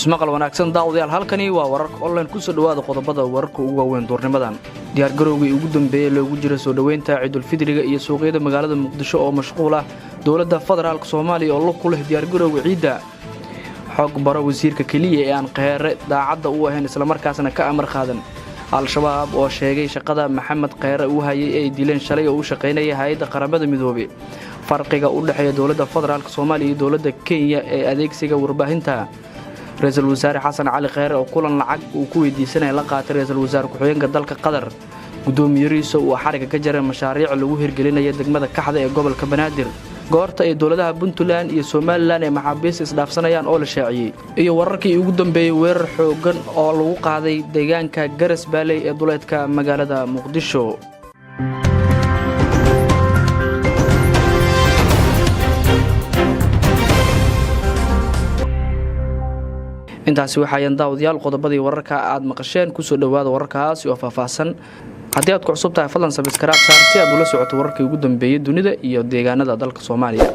ismaqal wanaagsan daawadayaal halkani waa wararka online ku soo dhawaada qodobada wararka ugu waaweyn duurnimadan diyaar garowgii ugu dambeeyay loogu jira soo dhaweynta Ciidul Fidriga iyo suuqyada magaalada Muqdisho oo mashquul ah dawladda federaalka Soomaaliya oo ku leh diyaar garowga ciida xog baro wasiirka kaliya ee aan qeere daacadda u ahayn isla markaasna ka amar qaadan al-shabaab oo sheegay shaqada Maxamed Qeere uu hayay ay dileen shalay oo u shaqeynayay hay'adda qaramada midoobay farqiga u dhaxeeya dawladda federaalka Soomaaliya iyo dawladda Kenya ee adeegsiga warbaahinta رئيسل وزراء حسن علي خير oo kulan lacag uu ku weydiisanay la qaatay rئيسل وزراء ku-xigeenka dalka Qatar gudoomiyadiisa oo xariga ka jaray mashaariic lagu hirgelinayo degmada Kaxda ee gobolka Banaadir goorta ay dawladaha Puntland iyo Somaliland ee maxaabiis isdhaafsanayaan oo la shaaciyay iyo wararkii ugu dambeeyay weerar xoogan oo lagu qaaday deegaanka Garas Baaley ee duleedka magaalada Muqdisho intaasi waxaan daawadayaal qodobadii wararka aad maqasheen ku soo dhawaada wararkaas oo faahfaahsan haddii aad ku cusub tahay fadlan subscribe si aad ula socoto wararkii ugu dambeeyay dunida iyo deegaanada dalka Soomaaliya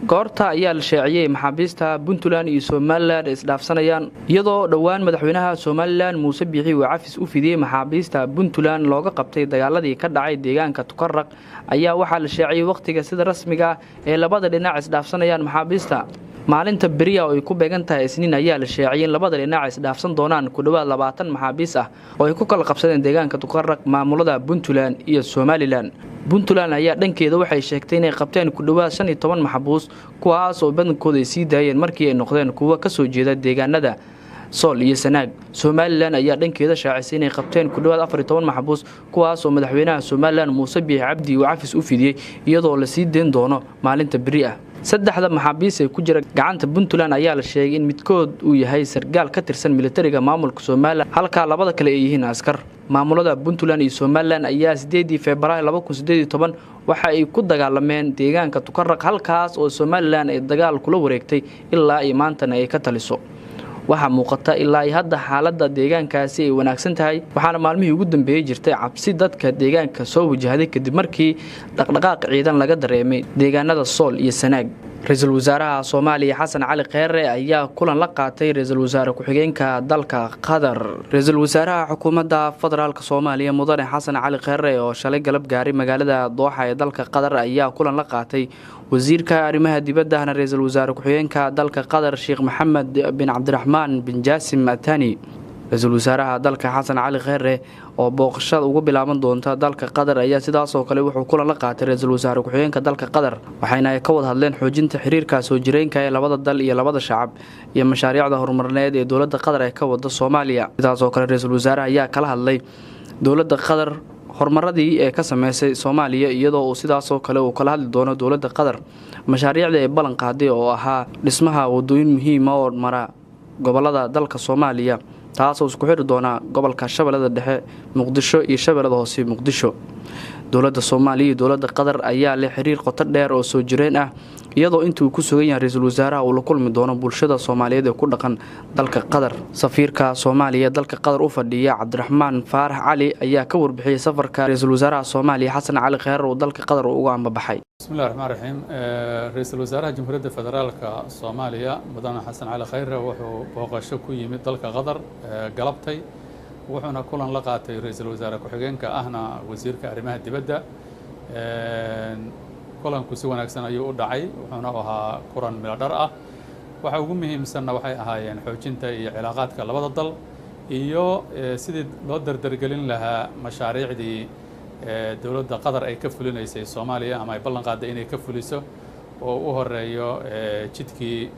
goorta ayaa la shaaciyay maxaabiista Puntland iyo Somaliland isdhaafsanayaan iyadoo dhawaan madaxweynaha Somaliland Muuse Biixi uu cafis u fidiyay maxaabiista Puntland looga qabtay dagaaladii ka dhacay deegaanka Tukarraq ayaa waxa la shaaciyay waqtiga sida rasmiga ah ee labada dhinac isdhaafsanayaan maxaabiista maalinta beriya oo ay ku beegan tahay isniin ayaa la shaaciyay labada dhinac isdhaafsan doonaan ku dhawaad 20 maxaabiis ah oo ay ku kala qabsadeen deegaanka Tukarraq maamulada Puntland iyo Somaliland Puntland ayaa dhankeeda waxay sheegtay inay qabteen ku dhawaad 15 maxbuus kuwaas oo badankooda ay sii daayeen markii ay noqdeen kuwa ka soo jeeda deegaanada Sool iyo Sanaag Somaliland ayaa dhankeeda shaacisay inay qabteen ku dhawaad 14 maxbuus kuwaas oo madaxweynaha Somaliland Muuse Biixi Cabdi uu cafis u fidiyay iyadoo la sii deen doono maalinta beriya saddexda maxaabiis ee ku jira gacanta Puntland ayaa la sheegay in midkood uu yahay sargaal ka tirsan militariga maamulka Soomaaliya halka labada kale ay yihiin askar maamulada Puntland iyo Somaliland ayaa 8 Febraayo 2018 waxa ay ku dagaalameen deegaanka Tukarraq halkaas oo Somaliland ay dagaal kula wareegtay ilaa ay maantana ay ka taliso waxa muuqata ilaa ay hadda xaaladda deegaankaasi ay wanaagsan tahay waxaana maalmihii ugu dambeeyay jirtay cabsi dadka deegaanka soo wajahday kadib markii dhaqdhaqaaq ciidan laga dareemay deegaanada Sool iyo Sanaag رئيسل وزراء Soomaaliya حسن علي Qeere ayaa kulan la qaatay رئيسل وزراء ku-xigeenka dalka Qatar رئيسل وزراء xukuumadda federaalka Soomaaliya mudane حسن علي Qeere oo shalay galab gaaray magaalada Dooxa ee dalka Qatar ayaa kulan la qaatay wasiirka arrimaha dibadda رئيسل وزراء ku-xigeenka dalka Qatar Sheikh Mohammed bin Abdulrahman bin Jassim Athani رئيسل وزراء dalka حسن علي Qeere oo booqashada ugu bilaaban doonta dalka Qatar ayaa sidaas oo kale wuxuu kulan la qaatay رئيسل وزراء ku-xigeenka dalka Qatar waxayna ay ka wada hadleen xoojinta xiriirka soo jireenka ee labada dal iyo labada shacab iyo mashaariicda horumarineed ee dawladda Qatar ay ka wada Soomaaliya sidaas oo kale رئيسل وزراء ayaa kala hadlay dawladda Qatar horumaradii ee ka sameysay Soomaaliya iyadoo uu sidaas oo kale uu kala hadli doono dawladda Qatar mashaariicda ay ballan qaaday oo ahaa dhismaha wadooyin muhiim ah oo mara gobolada dalka Soomaaliya taasoo isku xiri doona gobolka Shabeellada Dhexe Muqdisho iyo Shabeellada Hoose Muqdisho dawladda Soomaaliya iyo dawladda Qatar ayaa leh xiriir qoto dheer oo soo jireen ah iyadoo intuu ku sugan yahay رئيسل وزراء uu la kulmi doono bulshada Soomaaliyeed ee ku dhaqan dalka Qatar safiirka Soomaaliya dalka Qatar u fadhiya Cabdiraxmaan Faarax Cali ayaa ka warbixiyay safarka رئيسل وزراء Soomaaliya حسن علي Qeere oo dalka Qatar uga ambabaxay بسم الله الرحمن الرحيم رئيسل وزراء جمهورية فدرالka Soomaaliya mudane حسن علي Qeere wuxuu booqasho ku yimid dalka Qatar galabtay wuxuuna kulan la qaatay رئيسل وزراء ku-xigeenka ahna wasiirka arrimaha dibadda kulanku si wanaagsan ayuu u dhacay wuxuuna ahaa kulan miladhar ah waxa ugu muhiimsanna waxay ahaayeen xoojinta iyo cilaaqaadka labada dal iyo sidii loo dardargelin lahaa mashaariicdii dawladda Qatar ay ka fulinaysay Soomaaliya ama ay ballan qaaday inay ka fuliso oo u horeeyo jidkii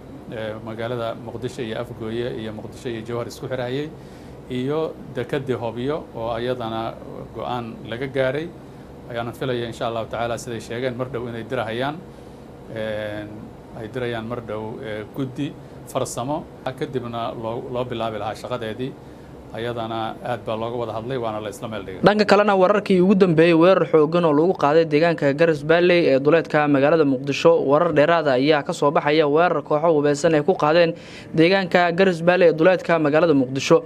magaalada Muqdisho iyo Afgooye iyo Muqdisho iyo Jowhar isku xirayay iyo dekadii Hobyo oo ayadana go'aan laga gaaray ayaan filayaa insha Allah taala siday sheegeen mar dhow inay dirayaan mar dhow guddi farsamo kadibna loo bilaabi lahaa shaqadeedii ayadana aad baa looga wada hadlay waana la isla meel dhigay dhanka kalena wararkii ugu dambeeyay weerar xoogan oo lagu qaaday deegaanka Garas Baaley ee duleedka magaalada Muqdisho warar dheeraad ah ayaa ka soo baxaya weerar kooxo hubeysan ay ku qaadeen deegaanka Garas Baaley ee duleedka magaalada Muqdisho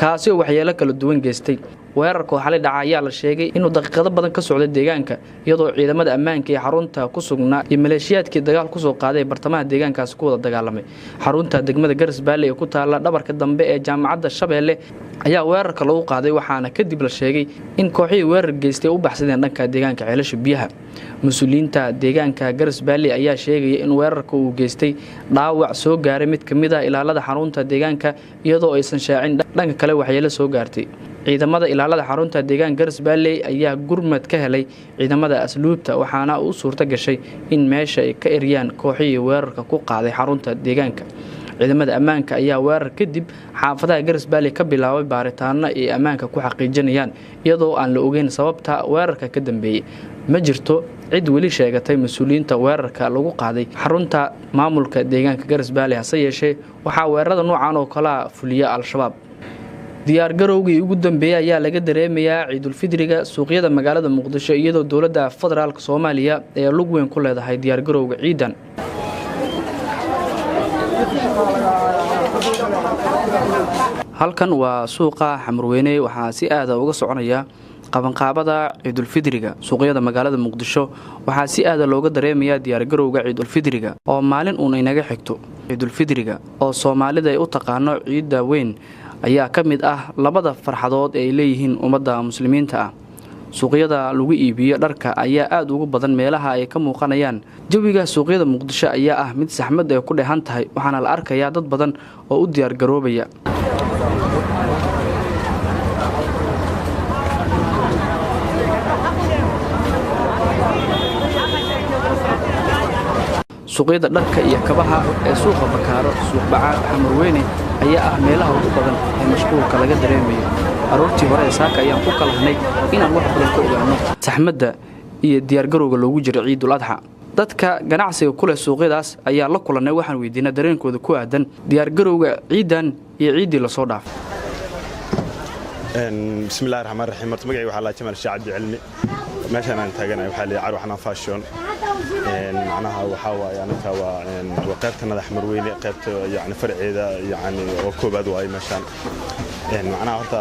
kaasi oo waxyeelo kala duwan geystay weerarka xalay dhaca ayaa la sheegay inuu daqiiqado badan ka socday deegaanka iyadoo ciidamada ammaanka ee xarunta ku sugnaa iyo maleeshiyaadkii dagaal ku soo qaaday bartamaha deegaankaas ku wada dagaalamay xarunta degmada Garisbaale ee ku taala dhabarka dambe ee jaamacadda Shabeelle ayaa weerarka lagu qaaday waxaana kadib la sheegay in kooxihii weerar geystay u baxsadeen dhanka deegaanka ceelasha biyaha mas'uuliyiinta deegaanka Garisbaale ayaa sheegay in weerarka uu geystay dhaawac soo gaaray mid kamid ah ilaalada xarunta deegaanka iyadoo aysan shaacin dhanka kale waxyeelo soo gaartay ciidamada ilaalada xarunta deegaanka Garisbaale ayaa gurmad ka helay ciidamada asluubta waxaana uu suurta gashay in meesha ay ka eriyaan kooxihii weerarka ku qaaday xarunta deegaanka ciidamada ammaanka ayaa weerar kadib xaafadaha Garisbaale ka bilaabay baaritaano ay ammaanka ku xaqiijinayaan iyadoo aan la ogeyn sababta weerarka ka dambeeyay ma jirto cid wali sheegatay mas'uuliyiinta weerarka lagu qaaday xarunta maamulka deegaanka Garisbaale hase yeeshee waxaa weerarada noocan oo kala fuliya al-shabaab diyaar garowgii ugu dambeeyay ayaa laga dareemayaa Ciidul Fidriga suuqyada magaalada Muqdisho iyadoo dawladda federaalka Soomaaliya ee lug weyn ku leedahay diyaar garowga ciidan halkan waa suuqa Xamarweyne waxaa si aad ah uga soconaya qabanqaabada Ciidul Fidriga suuqyada magaalada Muqdisho waxaa si aad ah looga dareemayaa diyaar garowga Ciidul Fidriga oo maalin uun inaga xigto Ciidul Fidriga oo Soomaalida ay u taqaano ciida weyn ayaa ka mid ah labada farxadood ee ay leeyihiin ummadda muslimiinta ah suuqyada lagu iibiyo dharka ayaa aad ugu badan meelaha ay ka muuqanayaan jawiga suuqyada Muqdisho ayaa ah mid saxmad ay ku dheehan tahay waxaana la arkayaa dad badan oo u diyaar garoobaya suuqyada dharka iyo kabaha ee suuqa Bakaaro suuq Bacaad Xamarweyne ayaa ah meelaha ugu badan ee mashquulka laga dareemayo aroortii hore saaka ayaan ku kalahnay inaan wax badan ka ogaano saxmadda iyo diyaar garowga loogu jiro Ciidul Adha dadka ganacsiga ku leh suuqyadaas ayaa la kulanay waxaan weydiinay dareenkooda ku aadan diyaar garowga ciidan iyo ciidii la soo dhaafay bismillaahir rahmaanir rahiim magacaygu waxa la Jamal Shaacib Cilmi meeshaan aan taaganahay waxa la Carwo Xanaan Fashion macnaha waxa waaye anaka waa qaybta madax Xamarweyne qaybta yaani farceeda yaani oo koobaad waa meeshaan macnaha horta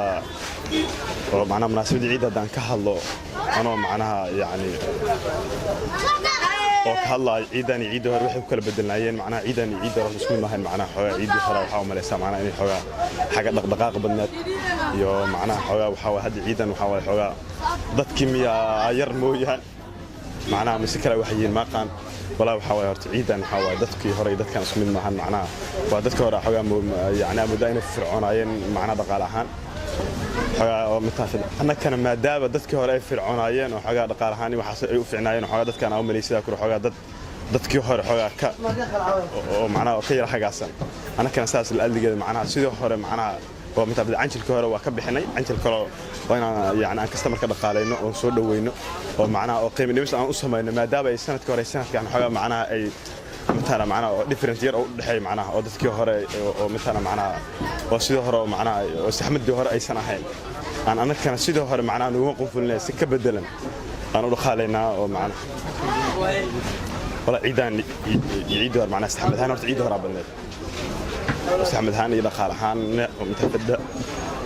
oo macnaha munaasabada ciidda aan ka hadlo anoo macnaha yaani oo ka hadlay ciidan iyo ciidda hore waxay ku kala bedelayeen macnaha ciidan iyo ciidda hore isku maahan macnaha xogaa ciidda hore waxa u maleysaa macnaha inay xogaa xaga dhaqdhaqaaq badneed iyo macnaha xogaa waxa hadda ciidan waxa way xogaa dadkii miya yar mooyaan macnaha mise kala waxyiin maaqan walaa waxa way horta ciidan waxa way dadkii hore iyo dadkan isku mid maahan macnaha waa dadka hore xogaa yaani amada inay fircoonayeen macnaha dhaqaal ahaan xogaa oo mitaafid annakana maadaaba dadkii hore ay fircoonayeen oo xogaa dhaqaal ahaan waxa ay u fiicnaayeen xogaa dadkan aan u maleysida ku xogaa dadkii hore xogaa ka oo macnaha ka yar xagaasan annakana saas la aligeeda macnaha sidoo hore macnaha oo mitaafid anjilka hore waa ka bixinay anjil kale oo yaani aan kasta marka dhaqaalayno oo soo dhaweyno oo macnaha oo qiimo dhimis aan u sameeyno maadaaba ay sanadkii hore sanadkan xogaa macnaha ay مثلا معنا different year أو دحي معنا أو دتكي هراء أو مثلا معنا أو سيده هراء معنا أو استحمد ده هراء أي سنة هاي أنا كان سيده هراء معنا نوقف في الناس كبدلا أنا أقول خالينا أو معنا ولا عيدان يعيد هراء معنا استحمد هان وتعيد هراء بالله استحمد هان إذا خال هان ومتفدى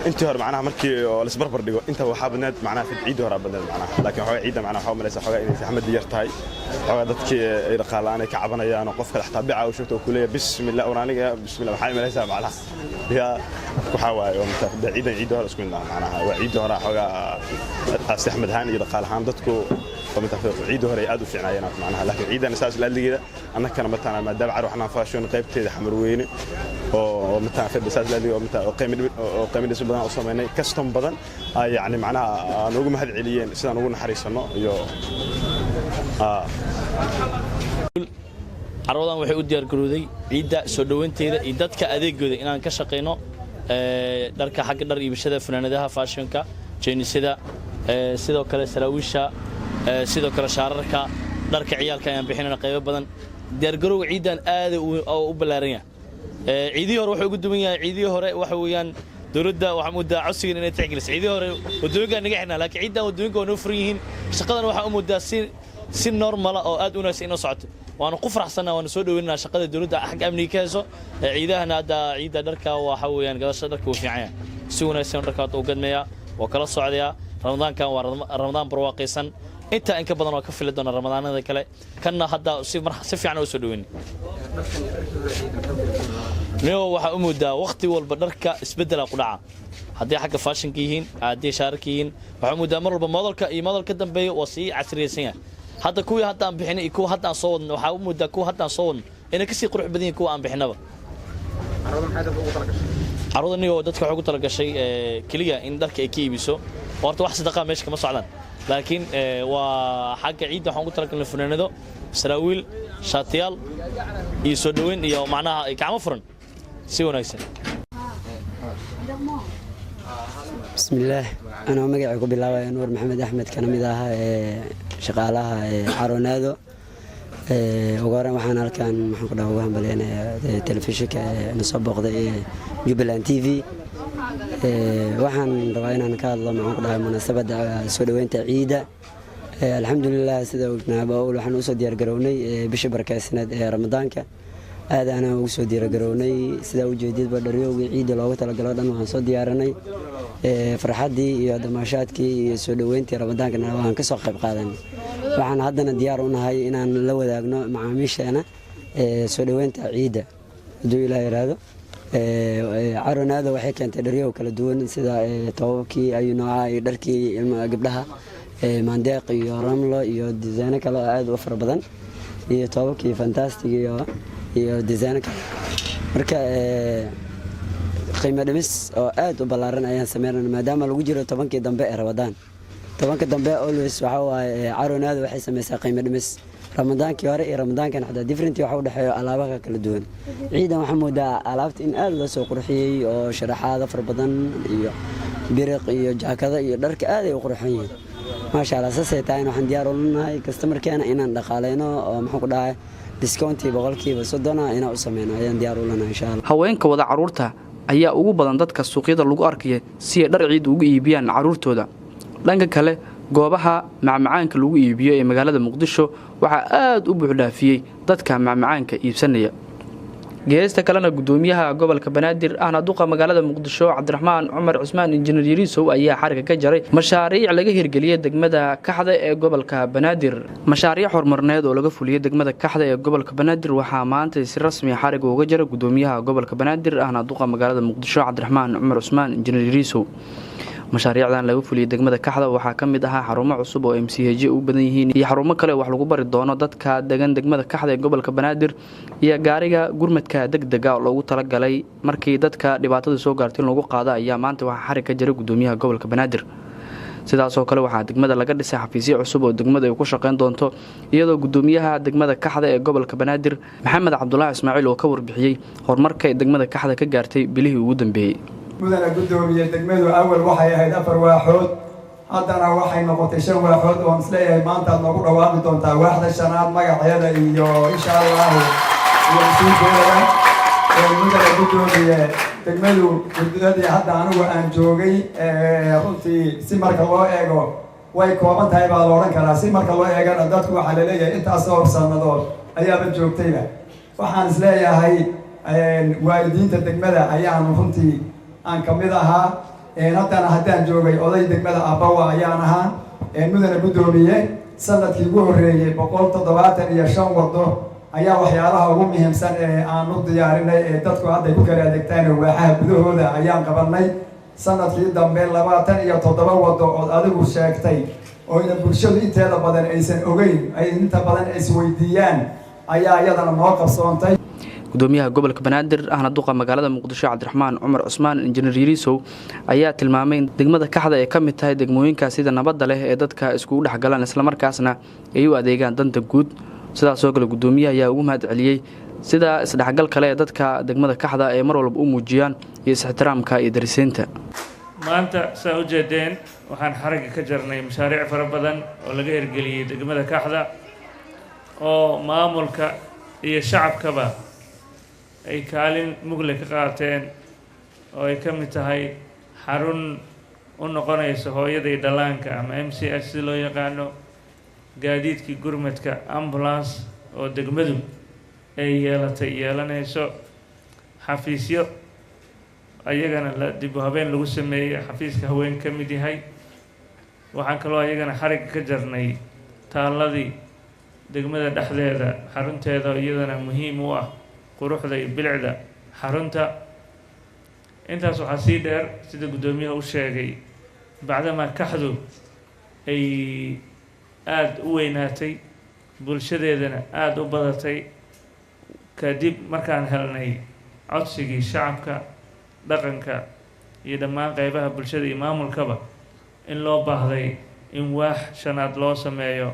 أنت هراء معناها مركي ولا سبربر ديجو أنت وحابنات معناها في عيد هراء بدل معناها لكن هو عيد معناها حاول ليس حاجة إني استحمد ديرتاي dadkii ay dhaqaalaan ka cabanayaan oo qofka xataa bica uu shaqo ku leeyahay bismillah waraaniga bismillah waxay malaysaa macnaha ya waxa waaye oo ciidan ciid hore isku macnaha waa ciid hore xoga Ahmed Haan iyo dhaqaalahaan dadku oo mutaafaq ciid hore aad u fiicnaayeen macnaha laakiin ciidan asaas la aligeeda annaka matana maadaama Carwo Xanaan Fashion qaybteeda Xamarweyne oo mutaafaq asaas la aligeeda oo mutaafaq qiimadiisa badan oo sameynay custom badan ay yaani macnaha aan ugu mahad celiyeen sidaan ugu naxariisano iyo carwadan waxay u diyaar garowday ciidda soo dhaweynteeda iyo dadka adeegooda inaan ka shaqeyno dharka xagga dhar iibshada fanaanadaha fashionka jeenisada sidoo kale saraawiisha sidoo kale shaararka dharka ciyaalka ayaan bixinayna qaybo badan diyaar garowga ciidan aad u balaaran yahay ciidii hore wuxuu ugu duwan yahay ciidii hore waxa weeyaan dawladda waxa muddaa codsiga inay tixgeliso ciidii hore wadooyinka naga xirnaa laakiin ciidan wadooyinka waa noo furan yihiin shaqadan waxa u muddaa si normal oo aad u wanaagsan inoo socoto waana ku faraxsanaa waana soo dhaweynaa shaqada dawladda xaq amniga ka hayso ciidahana hadda ciida dharka waxa weeyaan gadasha dharka uu fiican yahay si wanaagsan dharka u gadmeeya وكلا السعودية رمضان كان رمضان برواقيسا أنت إنك بدنا وكفي لدونا رمضان هذا كله كنا هذا سيف يعني وسدوين نيو waxa u moodaa waqti walba dharka isbedel qudhaca hadii xagga fashion kiin hadii shaarkiin waxa u moodaa mar walba modelka dambeeyo oo si casriyaysan yahay hadda kuwii hadda aan bixinay kuwa hadda aan soo wadno waxa u moodaa kuwa hadda aan soo wadno inay ka sii qurux badan yihiin kuwa aan bixinaba carruurda niyo dadka waxa ugu tala gashay kaliya in dharka ay ka iibiso horta wax sadaqa meesha kama socdaan laakiin waa xagga ciid waxaan ugu tala galnay funaanado saraawiil shaatiyaal iyo soo dhaweyn iyo macnaha ay gacmo furan si wanaagsan بسم الله أنا مقعد بالله نور محمد أحمد كان مداها شغالها عرونادو وقارن وحنا كان محمد وهم بلينا تلفزيون كنسبق جبلان تي في وحن رواينا نكالله محمد مناسبة سودوين عيدة الحمد لله سيدا وقتنا بقول وحن وصل ديار قروني بشبركة سنة رمضان كا هذا أنا وصل ديار قروني سيدا وجديد بدريو عيد الله تعالى قرادنا وحن صل ديارني فرحتي يا دماشاتكي سودوينتي رمضان كنا وحن كسر خيب قادني وحن هذنا ديارنا هاي إن لو ذاقنا مع ميشنا سودوينتي عيدة دو إلى هذا عرون هذا وحي كانت دريو كلا دون سيدا توكي أي نوع دركي قبلها مانديق iyo ramlo iyo design kale aad u fara badan iyo toobkii fantastic iyo design kale marka qiimo dhimis oo aad u ballaaran ayaan sameynaa maadaama lagu jiro 10kii dambe ee Ramadan 10ka dambe always waxa waaye caroonada waxay sameeysaa qiimo dhimis Ramadaankii hore iyo Ramadaankan hada different waxa u dhaxeeyo alaabaha kala duwan ciidan waxa moodaa alaabta in aad loo soo qurxiyay oo sharaxaad fara badan iyo biriq iyo jaakada iyo dharka aad ay u qurxan yihiin ما شاء الله سيتاين وحن ديارو لنا كاستمر كان إن دقالينا محوك داعي ديسكونتي بقولكي بصدنا إنا أسمينا أيان ديارو لنا إن شاء الله haweenka wada caruurta ayaa ugu badan dadka suuqyada lagu arkay si ay dhar ciid ugu iibiyaan caruurtooda dhanka kale goobaha macmacaanka lagu iibiyo ee magaalada Muqdisho waxa aad u buuxdaafiyay dadka macmacaanka iibsanaya geesta kalena gudoomiyaha gobolka Banaadir ahna duqa magaalada Muqdisho Cabdiraxmaan Cumar Cusmaan injineer Yariisow ayaa xariga ka jaray mashaariic laga hirgeliyay degmada Kaxda ee gobolka Banaadir mashaariic horumarineed oo laga fuliyay degmada Kaxda ee gobolka Banaadir waxa maanta si rasmi ah xariga uga jaray gudoomiyaha gobolka Banaadir ahna duqa magaalada Muqdisho Cabdiraxmaan Cumar Cusmaan injineer Yariisow mashaariicdan lagu fuliyay degmada Kaxda waxa kamid ah xarumo cusub oo MCH u badan yihiin iyo xarumo kale wax lagu bari doono dadka degan degmada Kaxda ee gobolka Banaadir iyo gaariga gurmadka degdega oo loogu talagalay markii dadka dhibaatada soo gaartay lagu qaado ayaa maanta waxa xarig ka jiray gudoomiyaha gobolka Banaadir sidaas oo kale waxa degmada laga dhisay xafiisyo cusub oo degmada ay ku shaqeyn doonto iyadoo gudoomiyaha degmada Kaxda ee gobolka Banaadir Maxamed Cabdullaahi Ismaaciil oo ka warbixiyay horumarka degmada Kaxda ka gaartay bilihii ugu dambeeyay مدن قدومية دقمدو أول وحي هيد أفر واحد هادنا وحي نقطة شن واحد ومسليه ما أنت نقول روابط دونتا واحدة شنات مقع هذا إيو إن شاء الله يمسون بيلا مدن قدومية دقمدو قدومية حتى أنا وأن جوغي runtii si marka loo eego way kooban tahay baa la oran karaa si marka loo eegana dadku waxa la leeyahay intaas oo sanadood ayaaba joogtayba waxaan isleeyahay waalidiinta degmada ayaan runtii aan kamid ahaa haddana haddaan joogay oday degmada Abawa ayaan ahaa mudane gudoomiye sanadkii ugu horeeyay 175 wado ayaa waxyaalaha ugu muhiimsan ee aan u diyaarinay ee dadku hadda ku kala adeegtaan waaxaha gudahooda ayaan qabanay sanadkii dambe 27 wado oo adigu sheegtay oo in bulshadu inteeda badan aysan ogeyn ay inta badan isweydiiyaan ayaa iyadana noo qabsoontay gudoomiyaha gobolka Banaadir ahna duqa magaalada Muqdisho Cabdiraxmaan Cumar Cusmaan injineer Yariisow ayaa tilmaamay in degmada Kaxda ay kamid tahay degmooyinka sida nabadda leh ee dadka isku dhaxgalaan isla markaasna ay u adeegaan danta guud sidaas oo kale gudoomiyaha ayaa ugu mahad celiyay sida isdhaxgal kale ee dadka degmada Kaxda ay mar walba u muujiyaan iyo ixtiraamka iyo dariseenta maanta saa u jeedeen waxaan xariga ka jarnay mashaariic fara badan oo laga hirgeliyay degmada Kaxda oo maamulka iyo shacabkaba ay kaalin mugle ka qaateen oo ay ka mid tahay xarun u noqonayso hooyada dhalaanka ama MCH si loo yaqaano gaadiidkii gurmadka ambulance oo degmadu ay yeelanayso xafiisyo ayagana dib u habeen lagu sameeyey xafiiska haween ka mid yahay. waxaan kaloo ayagana xarig ka jarnay taaladii degmada dhexdeeda xarunteeda iyadana muhiim u ah quruxda iyo bilicda xarunta. intaas waxaa sii dheer sida guddoomiyaha u sheegay bacdama kaxdu ay aada u weynaatay bulshadeedana aada u badatay kadib markaan helnay codsigii shacabka dhaqanka iyo dhammaan qeybaha bulshada iyo maamulkaba in loo baahday in waax shanaad loo sameeyo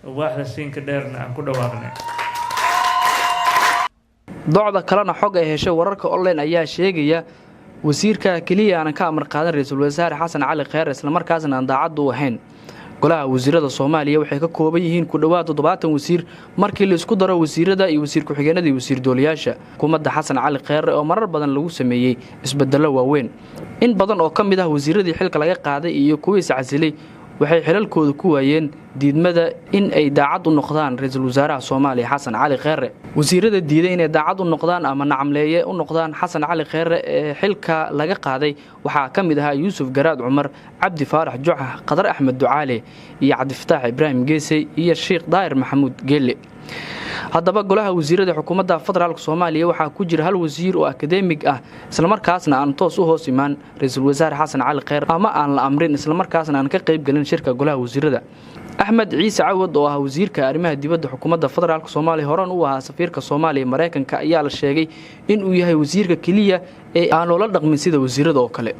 waaxda siinka dheerna aan ku dhawaaqnay. docda kalena xog ay heshay wararka online ayaa sheegaya wasiirka keliya aanan ka amar qaadan ra-iisul wasaare xasan cali kheyre islamarkaasna aan daacad u ahayn. golaha wasiirada Soomaaliya waxay ka kooban yihiin ku dhawaad 70 wasiir markii la isku daro wasiirada iyo wasiir ku-xigeenada iyo wasiir dooliyaasha. xukuumadda xasan cali kheyre oo marar badan lagu sameeyay isbeddello waaweyn. in badan oo ka mid ah wasiiradii xilka laga qaaday iyo kuwii casilay waxay xilalkooda ku waayeen diidmada in ay daacad u noqdaan ra-iisul wasaaraha Soomaaliya xasan cali kheyre. wasiirada diiday inay daacad u noqdaan ama nacamleeye u noqdaan xasan cali kheyre ee xilka laga qaaday waxaa ka mid ahaa Yuusuf Garaad Cumar, Cabdi Faarax Juxa, Qadar Axmed Ducaale iyo Cabdi Fataax Ibraahim Geesay iyo Sheekh Daahir Maxamuud Geelle. haddaba golaha wasiirada xukuumadda federaalka Soomaaliya waxaa ku jira hal wasiir oo akademig ah isla markaasna aan toos u hoos imaan ra-iisul wasaare xasan cali kheyre ama aan la amrin isla markaasna aan ka qayb galin shirka golaha wasiirada. Axmed Ciise Cawad oo ah wasiirka arrimaha dibadda xukuumadda federaalka Soomaaliya horan u ahaa safiirka Soomaaliya Mareykanka ayaa la sheegay in uu yahay wasiirka kaliya ee aan loola dhaqmin sida wasiirada oo kale.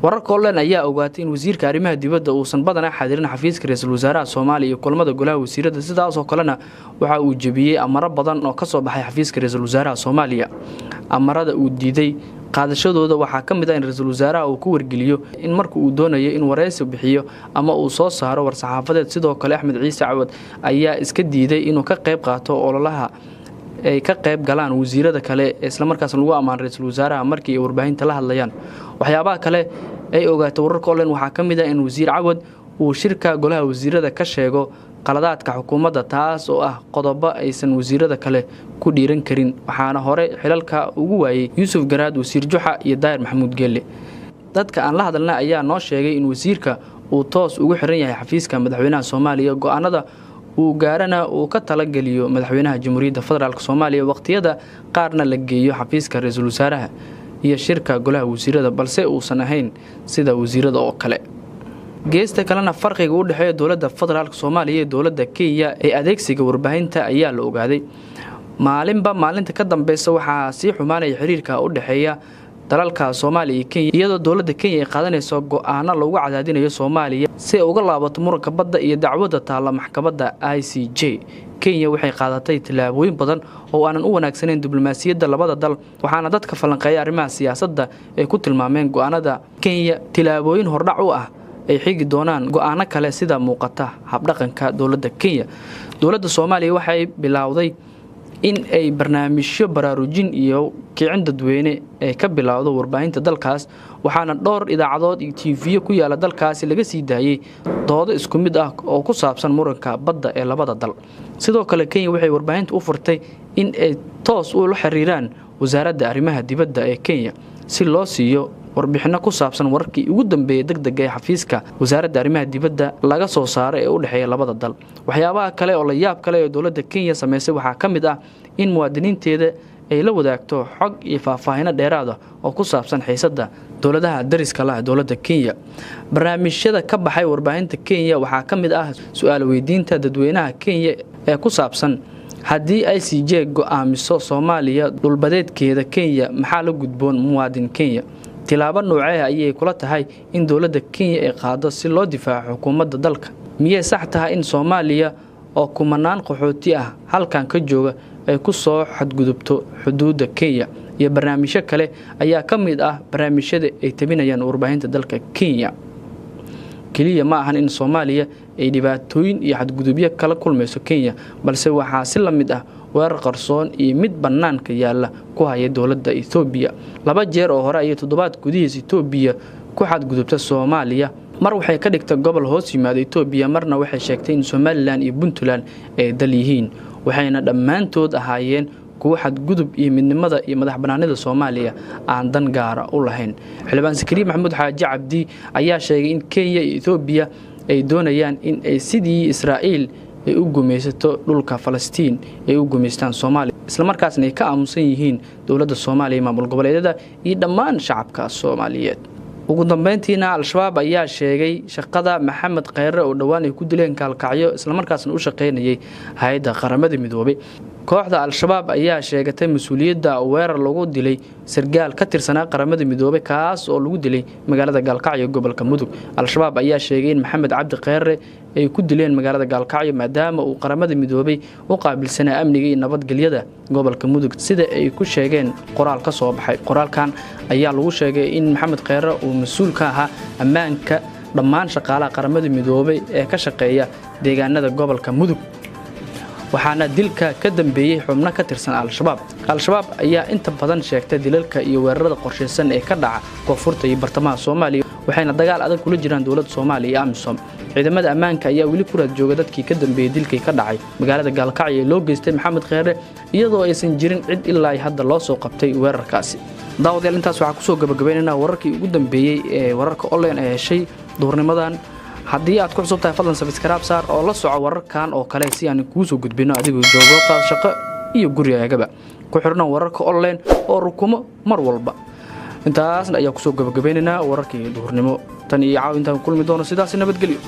wararka online ayaa ogaatay in wasiirka arrimaha dibadda uusan badanaa xadirin xafiiska ra-iisul wasaaraha Soomaaliya iyo kulamada golaha wasiirada sidaas oo kalena waxa uu jabiyay amaro badan oo ka soo baxay xafiiska ra-iisul wasaaraha Soomaaliya. amarada uu diiday qaadashadooda waxaa ka mid ah in ra-iisul wasaaraha uu ku wargeliyo in marka uu doonayo in wareysi bixiyo ama uu soo saaro war-saxaafadeed. sidoo kale Axmed Ciise Cawad ayaa iska diiday inuu ka qayb qaato ololaha ay ka qayb galaan wasiirada kale isla markaasna lagu ammaan ra-iisul wasaaraha markii ay warbaahinta la hadlayaan. waxyaabaha kale ay ogaatay wararka online waxaa ka mid ah in wasiir Cawad uu shirka golaha wasiirada ka sheego qaladaadka xukuumadda taas oo ah qodobo aysan wasiirada kale ku dhiiran karin. waxaana hore xilalka ugu waayay Yuusuf Garaad, wasiir Juxa iyo Daahir Maxamuud Geelle. dadka aan la hadalnay ayaa noo sheegay in wasiirka uu toos ugu xiran yahay xafiiska madaxweynaha Soomaaliya go'aanada uu gaarana uu ka tala geliyo madaxweynaha Jamhuuriyadda Federaalka Soomaaliya waqtiyada qaarna la geeyo xafiiska ra-iisul wasaaraha iyo shirka golaha wasiirada balse uusan ahayn sida wasiirada oo kale. geesta kalena farqiga u dhaxeeya dowladda federaalka Soomaaliya iyo dowladda Kenya ee adeegsiga warbaahinta ayaa la ogaaday. maalinba maalinta ka dambaysa waxaa sii xumaanaya xiriirka u dhaxeeya dalalka Soomaaliya iyo Kenya iyadoo dowladda Kenya ay qaadanayso go'aano lagu cadaadinayo Soomaaliya si ay uga laabato muranka badda iyo dacwadda taala maxkamadda ICJ. Kenya waxay qaadatay tilaabooyin badan oo aanan u wanaagsaneyn diblomaasiyadda labada dal waxaana dadka falanqeeya arrimaha siyaasadda ay ku tilmaameen go'aanada Kenya tilaabooyin hordhac u ah ay xigi doonaan go'aano kale sida muuqata habdhaqanka dowladda Kenya. dowladda Soomaaliya waxay bilowday in ay barnaamijyo baraarujin iyo kicin dadweyne ay ka bilowdo warbaahinta dalkaas waxaana dhowr idaacadood iyo TV ku yaala dalkaas laga sii daayay doodo isku mid ah oo ku saabsan muranka badda ee labada dal. sidoo kale Kenya waxay warbaahinta u furtay in ay toos u la xiriiraan wasaaradda arrimaha dibadda ee Kenya si loo siiyo warbixino ku saabsan wararkii ugu dambeeyay degdeg ee xafiiska wasaaradda arrimaha dibadda laga soo saaray ee u dhaxeeya labada dal. waxyaabaha kale oo la yaab kale ee dowladda Kenya sameysay waxaa ka mid ah in muwaadiniinteeda ay la wadaagto xog iyo faahfaahin dheeraad ah oo ku saabsan xiisadda dowladaha dariska la dowladda Kenya. barnaamijyada ka baxay warbaahinta Kenya waxaa ka mid ah su'aal weydiinta dadweynaha Kenya ee ku saabsan haddii ICJ go'aamiso Soomaaliya dhulbadeedkeeda Kenya maxaa la gudboon muwaadin Kenya. tilaabo noocee ayay kula tahay in dowladda Kenya ay qaado si loo difaaco xukuumadda dalka. miyay sax tahay in Soomaaliya oo kumanaan qaxooti ah halkan ka jooga ay ku soo xadgudubto xuduudda Kenya iyo barnaamijyo kale ayaa ka mid ah barnaamijyada ay tabinayaan warbaahinta dalka Kenya. kaliya ma ahan in Soomaaliya ay dhibaatooyin iyo xadgudubyo kala kulmayso Kenya balse waxaa si la mid ah weerar qarsoon iyo mid banaanka yaala ku haya dowladda Ethiopia. 2 jeer oo hore ay toddobaad gudihiisa Ethiopia ku xadgudubta Soomaaliya. mar waxay ka dhigtay gobol hoos yimaada Ethiopia marna waxay sheegtay in Somaliland iyo Puntland ay dal yihiin waxayna dhammaantood ahaayeen kuwa xadgudub iyo midnimada iyo madax banaanida Soomaaliya aan dan gaara u lahayn. Xildhibaan Sakariya Maxamuud Xaaji Cabdi ayaa sheegay in Kenya iyo Ethiopia ay doonayaan in ay sidii Israa'iil ay u gumaysato dhulka Falastiin ay u gumaystaan Soomaaliya isla markaasna ay ka aamusan yihiin dawladda Soomaaliya maamul goboleedyada iyo dhammaan shacabka Soomaaliyeed. ugu dambeyntiina al-shabaab ayaa sheegay shaqada Maxamed Khayre oo dhawaan ay ku dileen kaalkacyo isla markaasna u shaqeynayay hay'adda qaramada midoobay. kooxda al-shabaab ayaa sheegatay mas'uuliyadda weerar lagu dilay sargaal ka tirsanaa qaramada midoobay kaas oo lagu dilay magaalada Gaalkacyo gobolka Mudug. al-shabaab ayaa sheegay in Maxamed Cabdi Khayre ay ku dileen magaalada Gaalkacyo maadaama uu qaramada midoobay u qaabilsanaa amniga iyo nabadgelyada gobolka Mudug sida ay ku sheegeen qoraal ka soo baxay. qoraalkan ayaa lagu sheegay in Maxamed Khayre uu mas'uul ka ahaa ammaanka dhammaan shaqaalaha qaramada midoobay ee ka shaqeeya deegaanada gobolka Mudug. waxaana dilka ka dambeeyay xubno ka tirsan al-shabaab. al-shabaab ayaa inta badan sheegtay dilalka iyo weerarada qorsheysan ee ka dhaca koonfurta iyo bartamaha Soomaaliya waxayna dagaal adag kula jiraan dawladda Soomaaliya iyo AMISOM. ciidamada ammaanka ayaa weli ku raad jooga dadkii ka dambeeyay dilkii ka dhacay magaalada Gaalkacyo ee loo geystay Maxamed Khayre iyadoo aysan jirin cid ilaa hadda loo soo qabtay weerarkaasi. daawadayaal intaas waxaa kusoo gabagabaynaynaa wararkii ugu dambeeyay ee wararka online ee heshay duhurnimadan. haddii aad ku cusub tahay fadlan subscribe saar oo la soco wararkan oo kale si aan kuu soo gudbino adigoo joogo qaad shaqo iyo gurigaaga ku xirnaan wararka online oo rukumo mar walba. intaasna ayaa kusoo gabagabaynaynaa wararkii duhurnimo tan iyo caawintaan kulmi doono sidaas nabadgelyo.